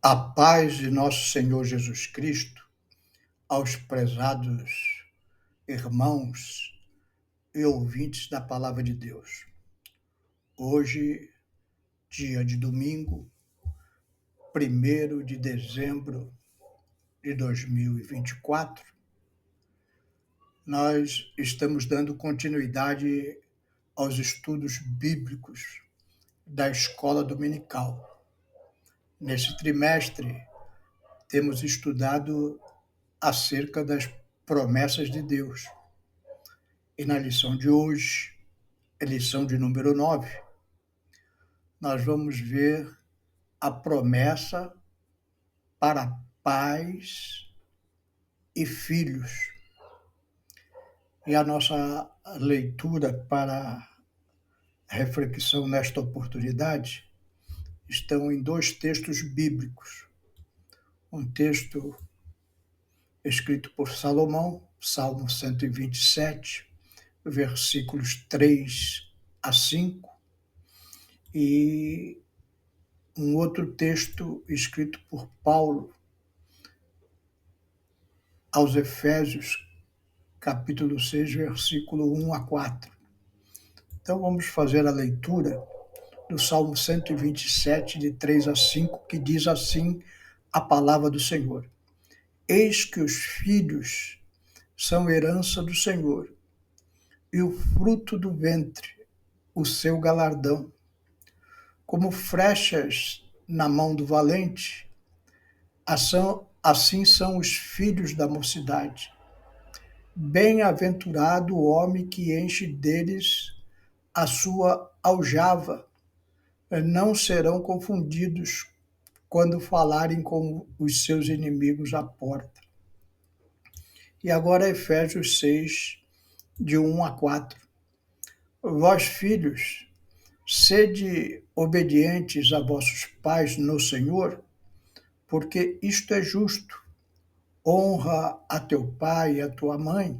A paz de nosso Senhor Jesus Cristo aos prezados irmãos e ouvintes da Palavra de Deus. Hoje, dia de domingo, 1º de dezembro de 2024, nós estamos dando continuidade aos estudos bíblicos da Escola Dominical. Nesse trimestre, temos estudado acerca das promessas de Deus. E na lição de hoje, a lição de número 9, nós vamos ver a promessa para pais e filhos. E a nossa leitura para reflexão nesta oportunidade estão em 2 textos bíblicos. Um texto escrito por Salomão, Salmo 127, versículos 3 a 5, e um outro texto escrito por Paulo aos Efésios, capítulo 6, versículo 1 a 4. Então vamos fazer a leitura do Salmo 127, de 3 a 5, que diz assim a palavra do Senhor. Eis que os filhos são herança do Senhor, e o fruto do ventre, o seu galardão. Como flechas na mão do valente, assim são os filhos da mocidade. Bem-aventurado o homem que enche deles a sua aljava. Não serão confundidos quando falarem com os seus inimigos à porta. E agora Efésios 6, de 1 a 4. Vós, filhos, sede obedientes a vossos pais no Senhor, porque isto é justo. Honra a teu pai e a tua mãe,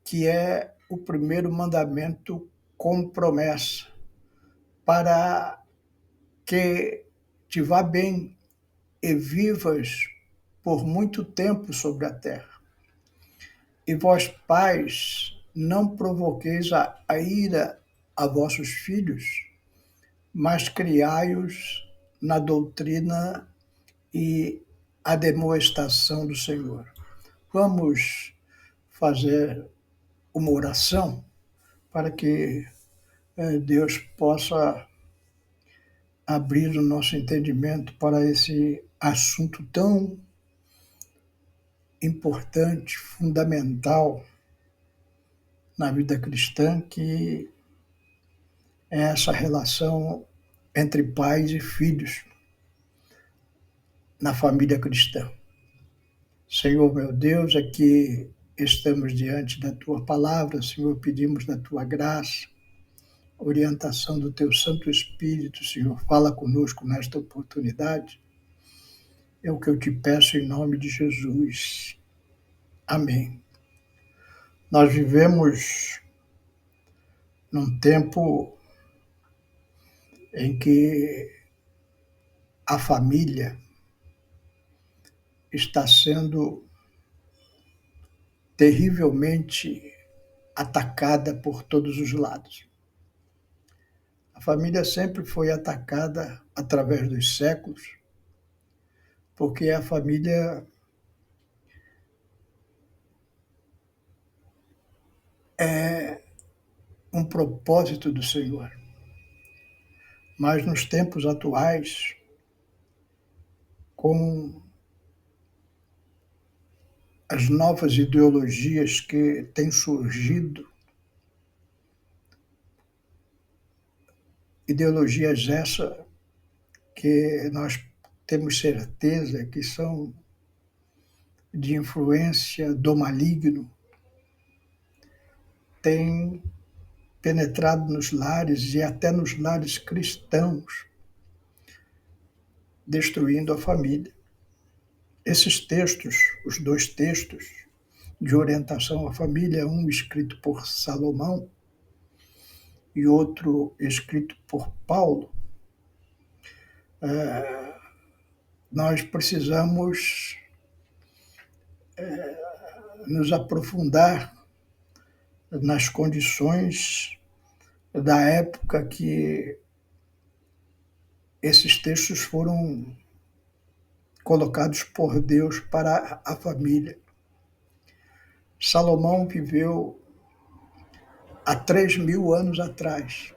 que é o primeiro mandamento com promessa, para que te vá bem e vivas por muito tempo sobre a terra. E vós, pais, não provoqueis a ira a vossos filhos, mas criai-os na doutrina e a demonstração do Senhor. Vamos fazer uma oração para que Deus possa abrir o nosso entendimento para esse assunto tão importante, fundamental na vida cristã, que é essa relação entre pais e filhos na família cristã. Senhor meu Deus, aqui estamos diante da Tua palavra, Senhor, pedimos da Tua graça, orientação do Teu Santo Espírito, Senhor, fala conosco nesta oportunidade. É o que eu te peço em nome de Jesus. Amém. Nós vivemos num tempo em que a família está sendo terrivelmente atacada por todos os lados. A família sempre foi atacada através dos séculos, porque a família é um propósito do Senhor. Mas nos tempos atuais, com as novas ideologias que têm surgido, ideologias essas que nós temos certeza que são de influência do maligno, têm penetrado nos lares e até nos lares cristãos, destruindo a família. Esses textos, os 2 textos de orientação à família, um escrito por Salomão e outro escrito por Paulo, nós precisamos nos aprofundar nas condições da época que esses textos foram colocados por Deus para a família. Salomão viveu há 3.000 anos atrás,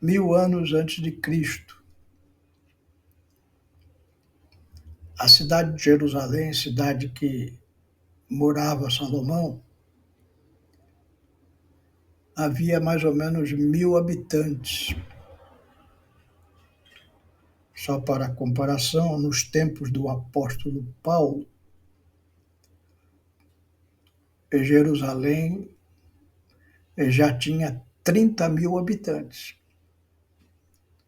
1.000 anos antes de Cristo. A cidade de Jerusalém, cidade que morava Salomão, havia mais ou menos 1.000 habitantes. Só para comparação, nos tempos do apóstolo Paulo, Jerusalém já tinha 30.000 habitantes,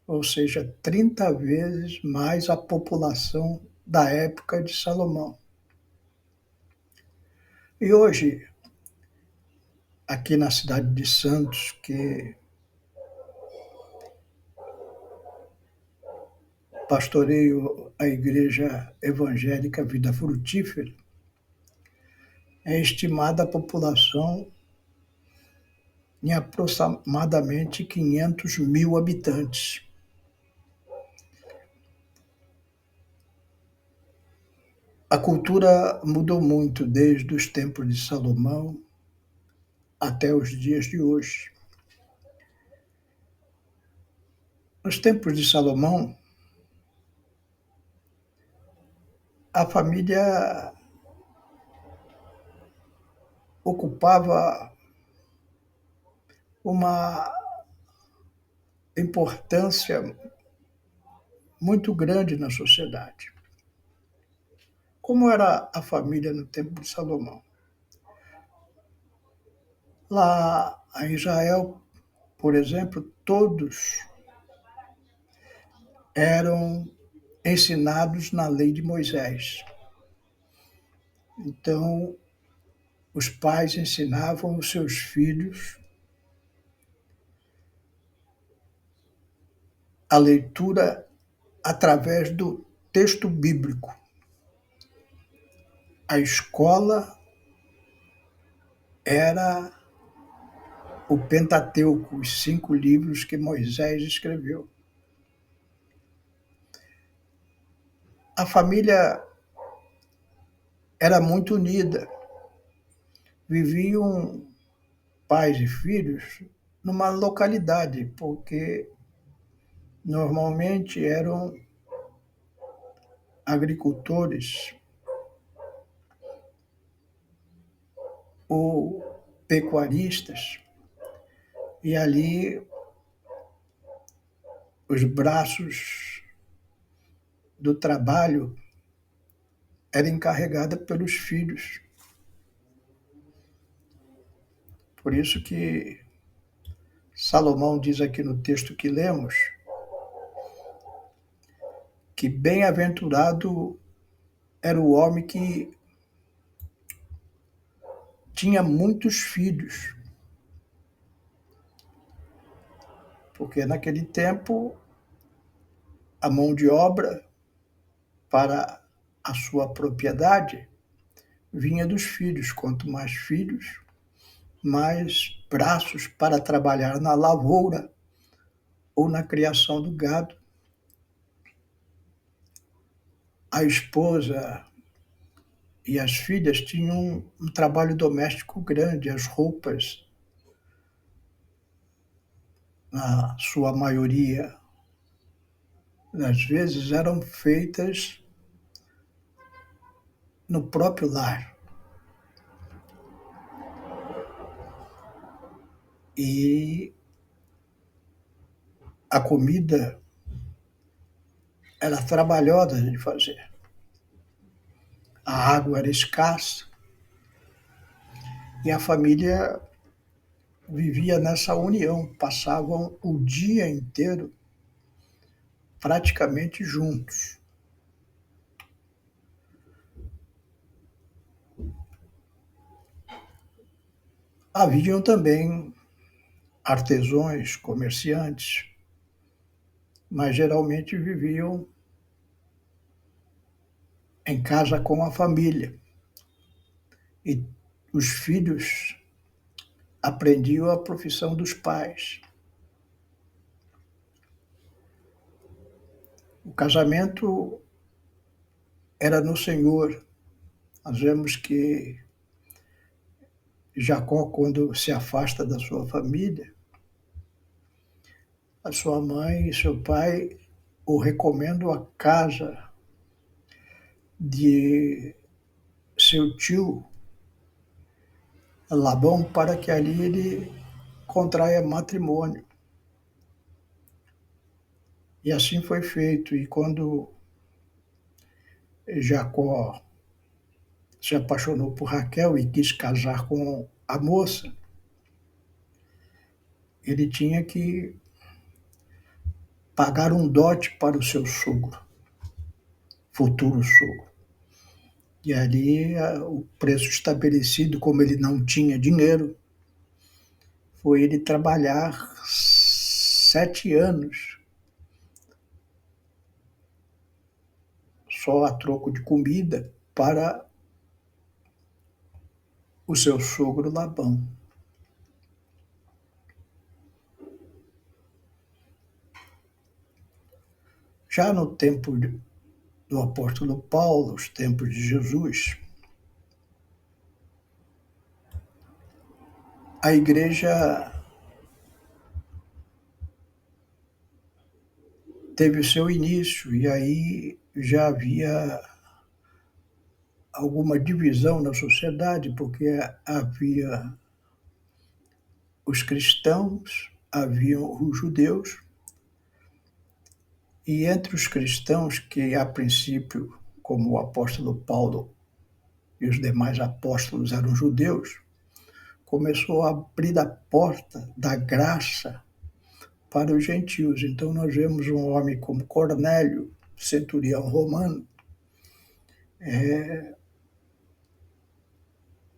ou seja, 30 vezes mais a população da época de Salomão. E hoje, aqui na cidade de Santos, que pastoreio a Igreja Evangélica Vida Frutífera, é estimada a população em aproximadamente 500.000 habitantes. A cultura mudou muito desde os tempos de Salomão até os dias de hoje. Nos tempos de Salomão, a família ocupava uma importância muito grande na sociedade. Como era a família no tempo de Salomão? Lá em Israel, por exemplo, todos eram ensinados na lei de Moisés. Então, os pais ensinavam os seus filhos a leitura através do texto bíblico. A escola era o Pentateuco, os 5 livros que Moisés escreveu. A família era muito unida. Viviam pais e filhos numa localidade, porque normalmente eram agricultores ou pecuaristas, e ali os braços do trabalho eram encarregados pelos filhos. Por isso que Salomão diz aqui no texto que lemos que bem-aventurado era o homem que tinha muitos filhos, porque naquele tempo a mão de obra para a sua propriedade vinha dos filhos. Quanto mais filhos, mais braços para trabalhar na lavoura ou na criação do gado. A esposa e as filhas tinham um trabalho doméstico grande, as roupas, na sua maioria, às vezes eram feitas no próprio lar. E a comida era trabalhosa de fazer. A água era escassa e a família vivia nessa união, passavam o dia inteiro praticamente juntos. Haviam também artesãos, comerciantes, mas geralmente viviam em casa com a família. E os filhos aprendiam a profissão dos pais. O casamento era no Senhor. Nós vemos que Jacó, quando se afasta da sua família, a sua mãe e seu pai o recomendam à casa de seu tio Labão para que ali ele contraia matrimônio. E assim foi feito. E quando Jacó se apaixonou por Raquel e quis casar com a moça, ele tinha que pagar um dote para o seu sogro, futuro sogro. E ali o preço estabelecido, como ele não tinha dinheiro, foi ele trabalhar 7 anos só a troco de comida para o seu sogro Labão. Já no tempo do apóstolo Paulo, os tempos de Jesus, a igreja teve o seu início e aí já havia alguma divisão na sociedade, porque havia os cristãos, haviam os judeus, e entre os cristãos, que a princípio, como o apóstolo Paulo e os demais apóstolos eram judeus, começou a abrir a porta da graça para os gentios. Então nós vemos um homem como Cornélio, centurião romano,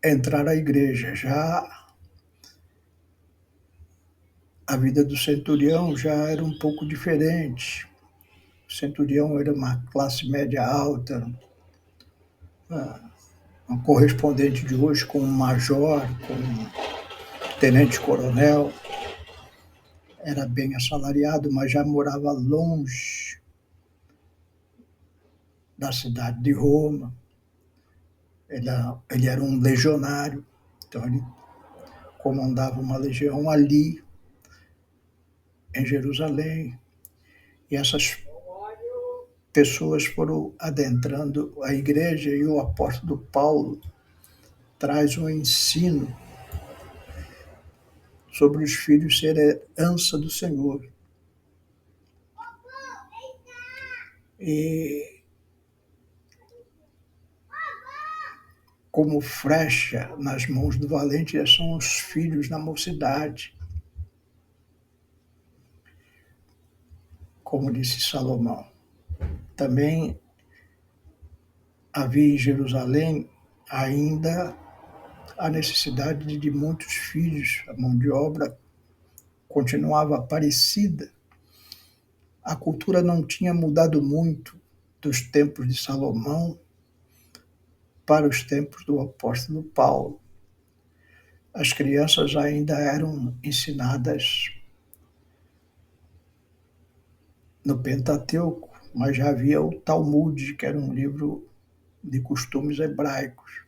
entrar à igreja. Já a vida do centurião já era um pouco diferente. O centurião era uma classe média alta, um correspondente de hoje com um major, com um tenente-coronel. Era bem assalariado, mas já morava longe da cidade de Roma. Ele era um legionário, então ele comandava uma legião ali, em Jerusalém. E essas pessoas foram adentrando a igreja e o apóstolo Paulo traz um ensino sobre os filhos ser herança do Senhor. E como flecha nas mãos do valente são os filhos na mocidade, como disse Salomão. Também havia em Jerusalém ainda a necessidade de muitos filhos, a mão de obra continuava parecida. A cultura não tinha mudado muito dos tempos de Salomão para os tempos do apóstolo Paulo. As crianças ainda eram ensinadas no Pentateuco, mas já havia o Talmud, que era um livro de costumes hebraicos.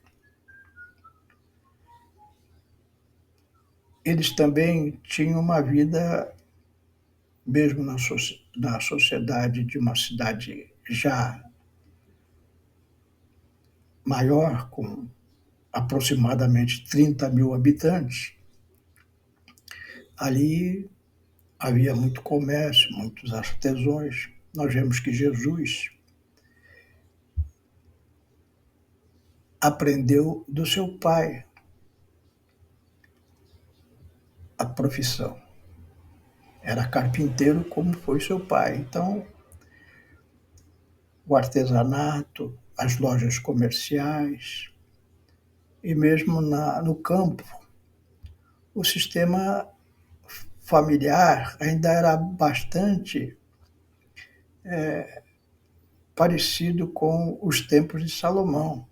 Eles também tinham uma vida, mesmo na sociedade de uma cidade já maior, com aproximadamente 30 mil habitantes, ali havia muito comércio, muitos artesãos. Nós vemos que Jesus aprendeu do seu pai a profissão. Era carpinteiro como foi seu pai. Então, o artesanato, as lojas comerciais e mesmo no campo, o sistema familiar ainda era bastante parecido com os tempos de Salomão,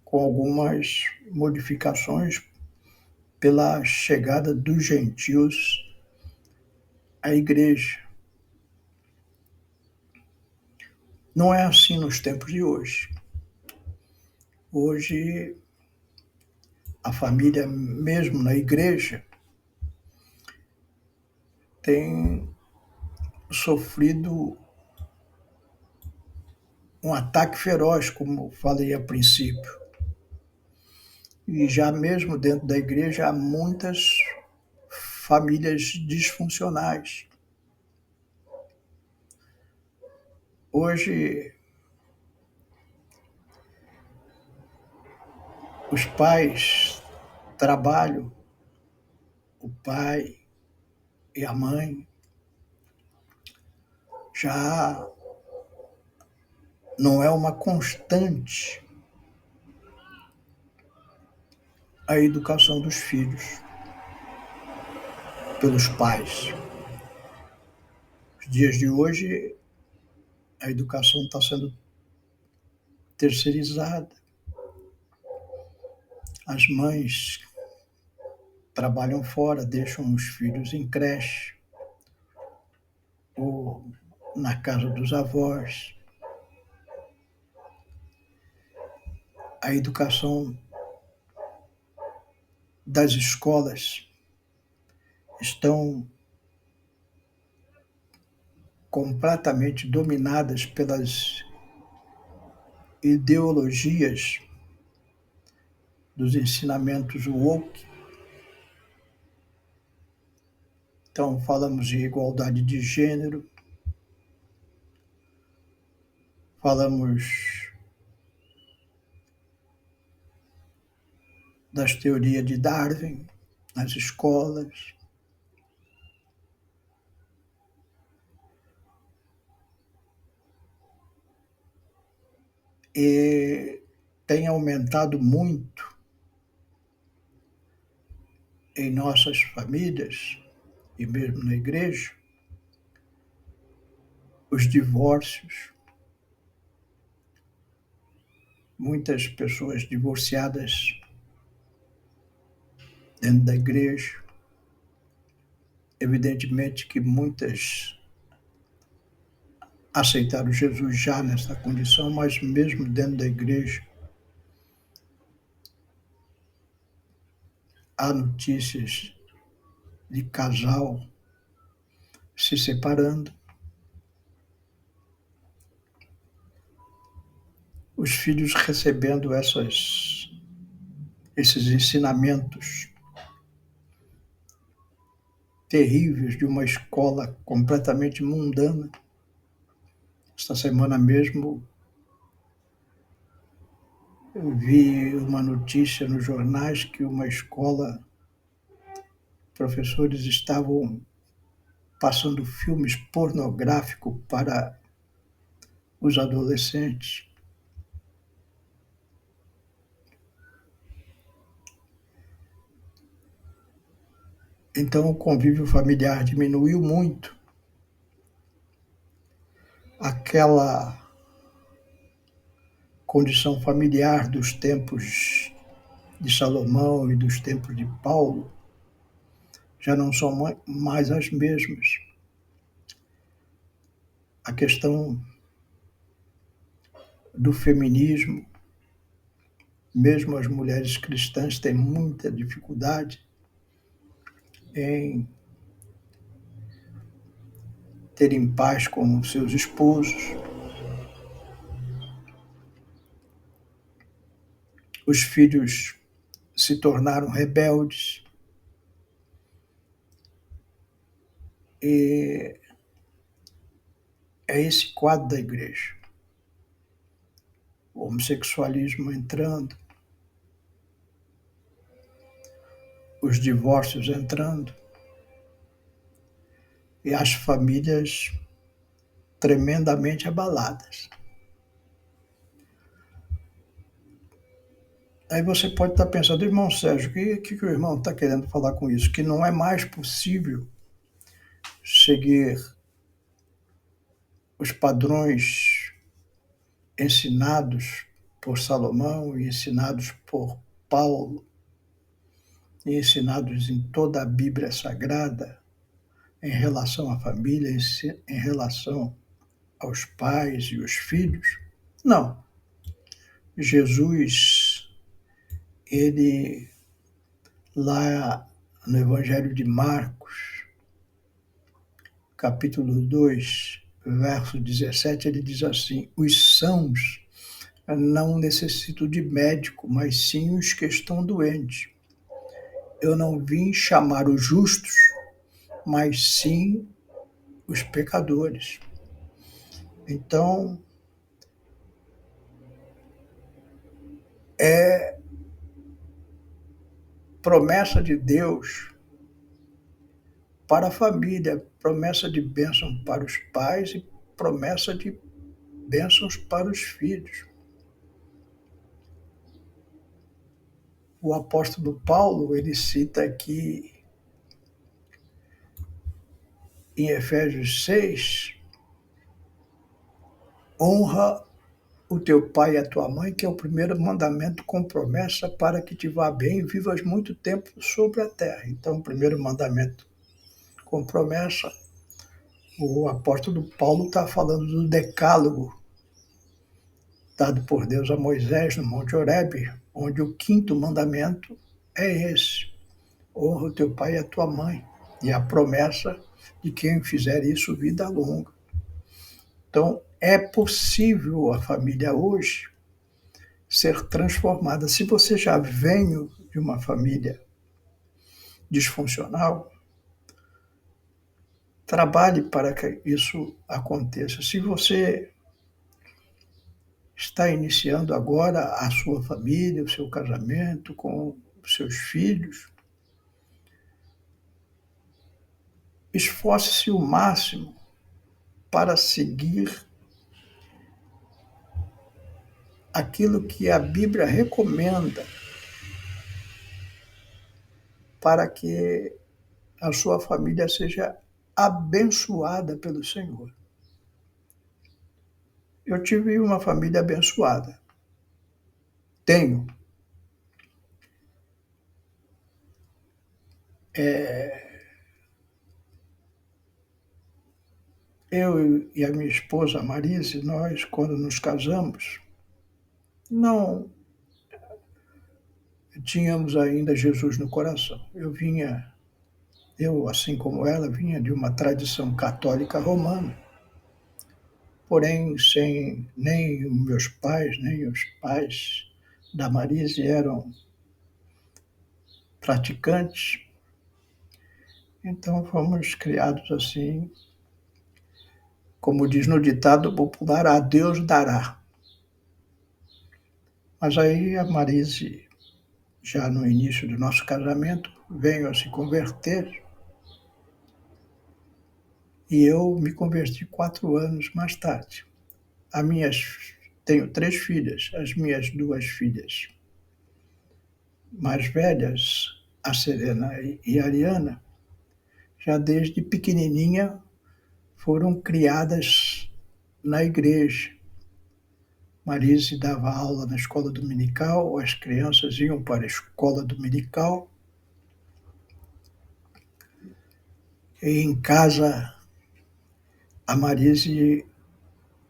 com algumas modificações pela chegada dos gentios à igreja. Não é assim nos tempos de hoje. Hoje, a família, mesmo na igreja, tem sofrido um ataque feroz, como falei a princípio. E já mesmo dentro da igreja há muitas famílias disfuncionais. Hoje, os pais trabalham, o pai e a mãe, já não é uma constante a educação dos filhos pelos pais. Nos dias de hoje, a educação está sendo terceirizada. As mães trabalham fora, deixam os filhos em creche ou na casa dos avós. A educação das escolas estão completamente dominadas pelas ideologias dos ensinamentos woke. Então, falamos de igualdade de gênero, falamos das teorias de Darwin nas escolas. E tem aumentado muito em nossas famílias e mesmo na igreja os divórcios. Muitas pessoas divorciadas dentro da igreja. Evidentemente que muitas aceitaram Jesus já nessa condição, mas mesmo dentro da igreja há notícias de casal se separando. Os filhos recebendo esses ensinamentos terríveis de uma escola completamente mundana. Esta semana mesmo eu vi uma notícia nos jornais que uma escola, professores estavam passando filmes pornográficos para os adolescentes. Então o convívio familiar diminuiu muito. Aquela condição familiar dos tempos de Salomão e dos tempos de Paulo já não são mais as mesmas. A questão do feminismo, mesmo as mulheres cristãs têm muita dificuldade em terem paz com seus esposos. Os filhos se tornaram rebeldes. E é esse quadro da igreja. O homossexualismo entrando, os divórcios entrando, e as famílias tremendamente abaladas. Aí você pode estar pensando, irmão Sérgio, o que o irmão está querendo falar com isso? Que não é mais possível seguir os padrões ensinados por Salomão e ensinados por Paulo e ensinados em toda a Bíblia Sagrada em relação à família, em relação aos pais e os filhos? Não. Jesus, ele, lá no Evangelho de Marcos, capítulo 2, verso 17, ele diz assim: os sãos não necessitam de médico, mas sim os que estão doentes. Eu não vim chamar os justos, mas sim os pecadores. Então, é promessa de Deus para a família, promessa de bênção para os pais e promessa de bênçãos para os filhos. O apóstolo Paulo, ele cita aqui em Efésios 6, honra o teu pai e a tua mãe, que é o primeiro mandamento com promessa para que te vá bem e vivas muito tempo sobre a terra. Então, o primeiro mandamento com promessa, o apóstolo Paulo está falando do decálogo dado por Deus a Moisés no Monte Horebe, onde o quinto mandamento é esse: honra o teu pai e a tua mãe, e a promessa de quem fizer isso, vida longa. Então, é possível a família hoje ser transformada. Se você já vem de uma família disfuncional, trabalhe para que isso aconteça. Se você está iniciando agora a sua família, o seu casamento com os seus filhos, esforce-se o máximo para seguir aquilo que a Bíblia recomenda para que a sua família seja abençoada pelo Senhor. Eu tive uma família abençoada. Tenho. Eu e a minha esposa Marise, nós, quando nos casamos, não tínhamos ainda Jesus no coração. Eu, assim como ela, vinha de uma tradição católica romana, porém, sem nem os meus pais, nem os pais da Marise eram praticantes, então fomos criados assim, como diz no ditado popular, a Deus dará. Mas aí a Marise, já no início do nosso casamento, veio a se converter e eu me converti 4 anos mais tarde. Tenho 3 filhas, as minhas 2 filhas mais velhas, a Serena e a Ariana, já desde pequenininha foram criadas na igreja. Marise dava aula na escola dominical, as crianças iam para a escola dominical, e em casa a Marise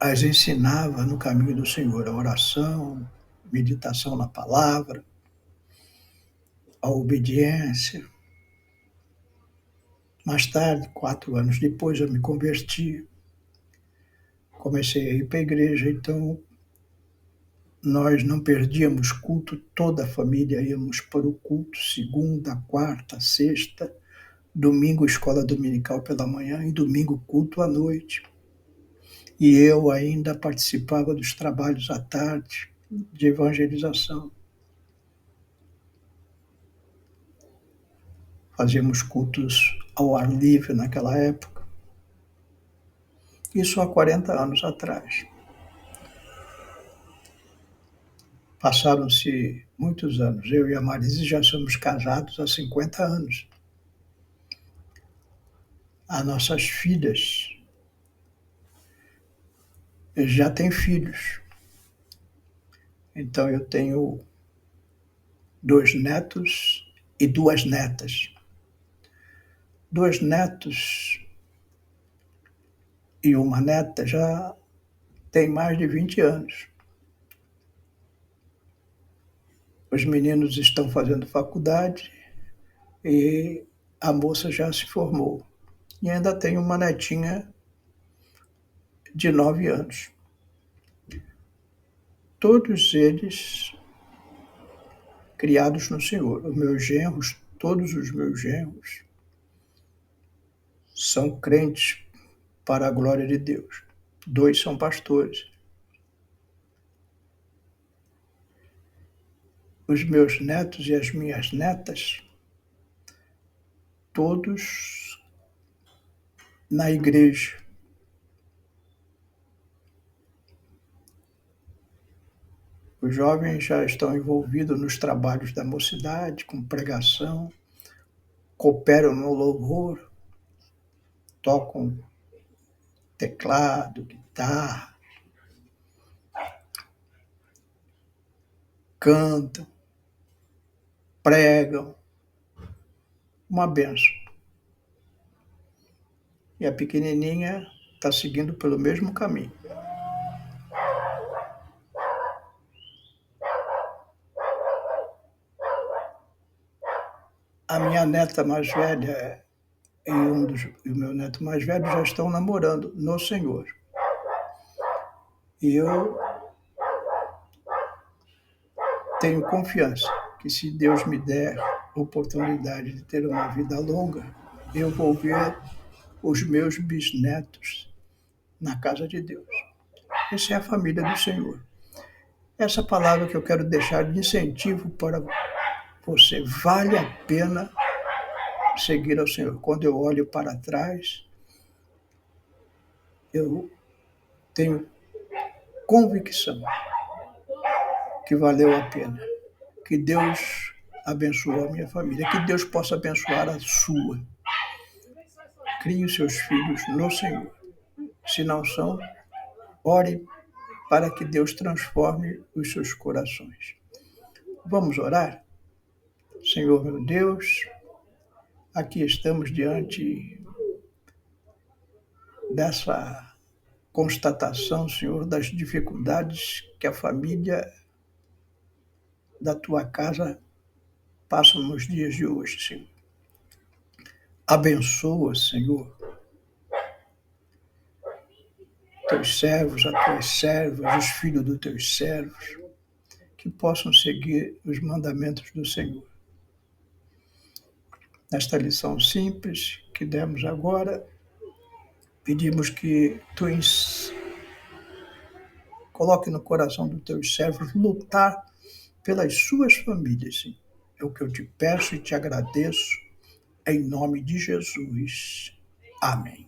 as ensinava no caminho do Senhor, a oração, meditação na palavra, a obediência. Mais tarde, 4 anos depois, eu me converti, comecei a ir para a igreja, então nós não perdíamos culto, toda a família íamos para o culto, segunda, quarta, sexta, domingo escola dominical pela manhã e domingo culto à noite. E eu ainda participava dos trabalhos à tarde de evangelização. Fazíamos cultos ao ar livre naquela época. Isso há 40 anos atrás. Passaram-se muitos anos. Eu e a Marise já somos casados há 50 anos. As nossas filhas já tem filhos. Então eu tenho 2 netos e 2 netas. 2 netos e uma neta já tem mais de 20 anos. Os meninos estão fazendo faculdade e a moça já se formou. E ainda tem uma netinha de 9 anos. Todos eles criados no Senhor. Os meus genros, todos os meus genros, são crentes para a glória de Deus. 2 são pastores. Os meus netos e as minhas netas, todos na igreja. Os jovens já estão envolvidos nos trabalhos da mocidade, com pregação, cooperam no louvor, tocam teclado, guitarra, cantam, pregam. Uma benção. E a pequenininha está seguindo pelo mesmo caminho. A minha neta mais velha e o meu neto mais velho já estão namorando no Senhor. E eu tenho confiança que, se Deus me der oportunidade de ter uma vida longa, eu vou ver os meus bisnetos na casa de Deus. Essa é a família do Senhor. Essa palavra que eu quero deixar de incentivo para você. Vale a pena seguir ao Senhor. Quando eu olho para trás, eu tenho convicção que valeu a pena. Que Deus abençoe a minha família. Que Deus possa abençoar a sua. Crie os seus filhos no Senhor. Se não são, ore para que Deus transforme os seus corações. Vamos orar? Senhor meu Deus, aqui estamos diante dessa constatação, Senhor, das dificuldades que a família da tua casa passa nos dias de hoje, Senhor. Abençoa, Senhor, teus servos, as tuas servas, os filhos dos teus servos, que possam seguir os mandamentos do Senhor. Nesta lição simples que demos agora, pedimos que tu coloque no coração dos teus servos lutar pelas suas famílias, Senhor. É o que eu te peço e te agradeço, em nome de Jesus. Amém.